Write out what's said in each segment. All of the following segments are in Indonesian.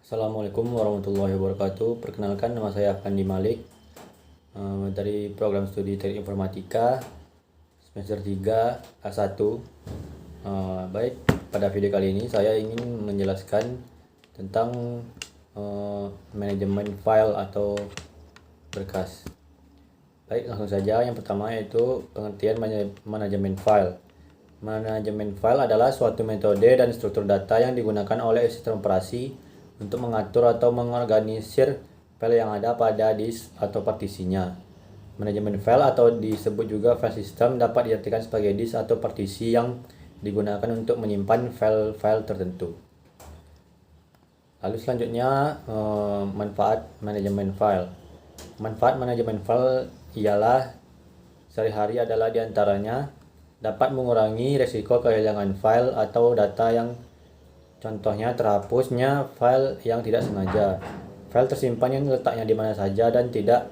Assalamualaikum warahmatullahi wabarakatuh. Perkenalkan, nama saya Afandi Malik, dari program studi Teknik Informatika semester 3 A1. Baik, pada video kali ini saya ingin menjelaskan tentang manajemen file atau berkas. Baik, langsung saja. Yang pertama yaitu pengertian manajemen file. Manajemen file adalah suatu metode dan struktur data yang digunakan oleh sistem operasi untuk mengatur atau mengorganisir file yang ada pada disk atau partisinya. Manajemen file atau disebut juga file system dapat diartikan sebagai disk atau partisi yang digunakan untuk menyimpan file-file tertentu. Lalu selanjutnya, manfaat manajemen file. Manfaat manajemen file ialah sehari-hari adalah diantaranya dapat mengurangi risiko kehilangan file atau data yang contohnya terhapusnya file yang tidak sengaja. File tersimpan yang letaknya di mana saja dan tidak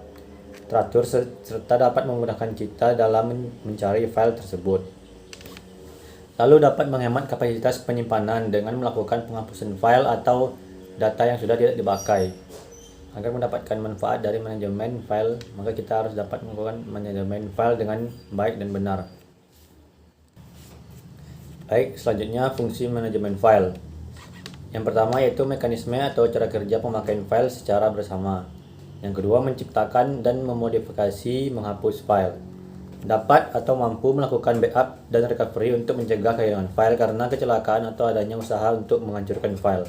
teratur serta dapat memudahkan kita dalam mencari file tersebut. Lalu dapat menghemat kapasitas penyimpanan dengan melakukan penghapusan file atau data yang sudah tidak dipakai. Agar mendapatkan manfaat dari manajemen file, maka kita harus dapat melakukan manajemen file dengan baik dan benar. Baik, selanjutnya fungsi manajemen file. Yang pertama yaitu mekanisme atau cara kerja pemakaian file secara bersama. Yang kedua, menciptakan dan memodifikasi menghapus file. Dapat atau mampu melakukan backup dan recovery untuk mencegah kehilangan file karena kecelakaan atau adanya usaha untuk menghancurkan file.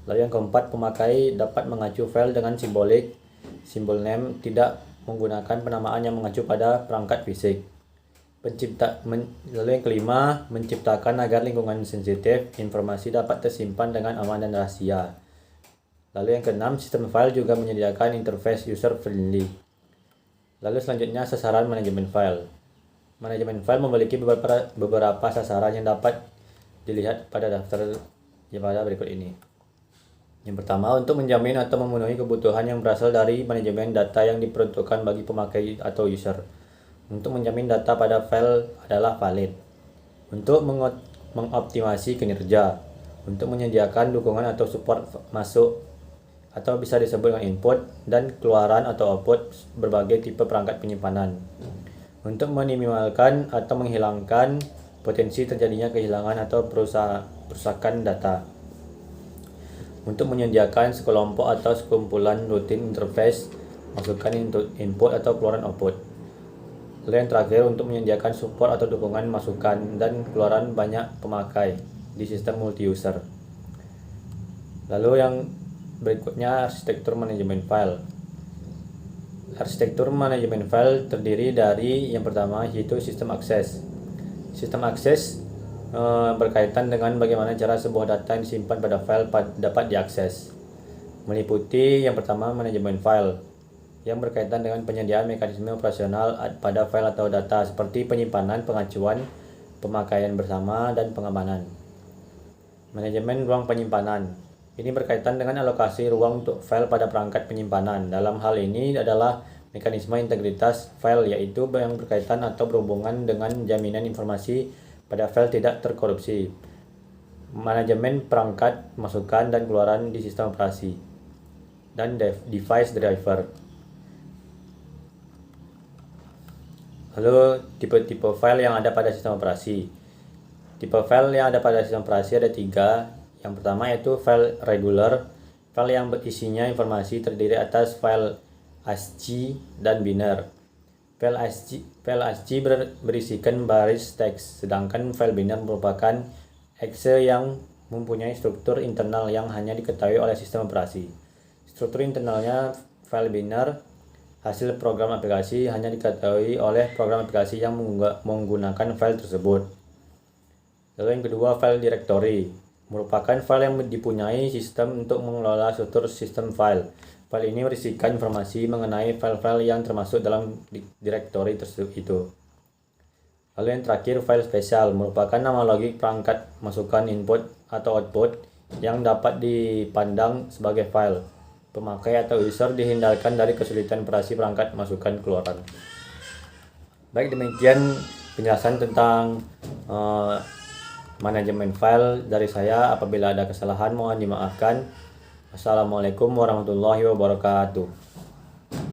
Lalu yang keempat, pemakai dapat mengacu file dengan simbol name, tidak menggunakan penamaan yang mengacu pada perangkat fisik. Lalu yang kelima, menciptakan agar lingkungan sensitif informasi dapat tersimpan dengan aman dan rahasia. Lalu yang keenam, sistem file juga menyediakan interface user friendly. Lalu selanjutnya, sasaran manajemen file. Manajemen file memiliki beberapa sasaran yang dapat dilihat pada daftar pada berikut ini. Yang pertama, untuk menjamin atau memenuhi kebutuhan yang berasal dari manajemen data yang diperuntukkan bagi pemakai atau user. Untuk menjamin data pada file adalah valid. Untuk mengoptimasi kinerja. Untuk menyediakan dukungan atau support masuk atau bisa disebut dengan input dan keluaran atau output berbagai tipe perangkat penyimpanan. Untuk meminimalkan atau menghilangkan potensi terjadinya kehilangan atau perusakan data. Untuk menyediakan sekelompok atau sekumpulan rutin interface masukkan input atau keluaran output. Lalu yang terakhir, untuk menyediakan support atau dukungan masukan dan keluaran banyak pemakai di sistem multi-user. Lalu yang berikutnya, arsitektur manajemen file. Arsitektur manajemen file terdiri dari yang pertama yaitu sistem akses. Sistem akses berkaitan dengan bagaimana cara sebuah data yang disimpan pada file dapat diakses. Meliputi yang pertama manajemen file, yang berkaitan dengan penyediaan mekanisme operasional pada file atau data seperti penyimpanan, pengacuan, pemakaian bersama, dan pengamanan. Manajemen ruang penyimpanan. Ini berkaitan dengan alokasi ruang untuk file pada perangkat penyimpanan. Dalam hal ini adalah mekanisme integritas file, yaitu yang berkaitan atau berhubungan dengan jaminan informasi pada file tidak terkorupsi. Manajemen perangkat masukan dan keluaran di sistem operasi. Dan device driver. Lalu tipe-tipe file yang ada pada sistem operasi. Tipe file yang ada pada sistem operasi ada 3. Yang pertama yaitu file regular, file yang isinya informasi terdiri atas file ASCII dan biner. File ASCII berisikan baris teks, sedangkan file biner merupakan exe yang mempunyai struktur internal yang hanya diketahui oleh sistem operasi. Struktur internalnya file biner hasil program aplikasi hanya diketahui oleh program aplikasi yang menggunakan file tersebut. Lalu yang kedua, file directory merupakan file yang dipunyai sistem untuk mengelola struktur sistem file. File ini berisikan informasi mengenai file-file yang termasuk dalam directory itu. Lalu yang terakhir, file spesial merupakan nama logik perangkat masukan input atau output yang dapat dipandang sebagai file. Pemakai atau user dihindarkan dari kesulitan operasi perangkat masukan keluaran. Baik, demikian penjelasan tentang manajemen file dari saya. Apabila ada kesalahan mohon dimaafkan. Assalamualaikum warahmatullahi wabarakatuh.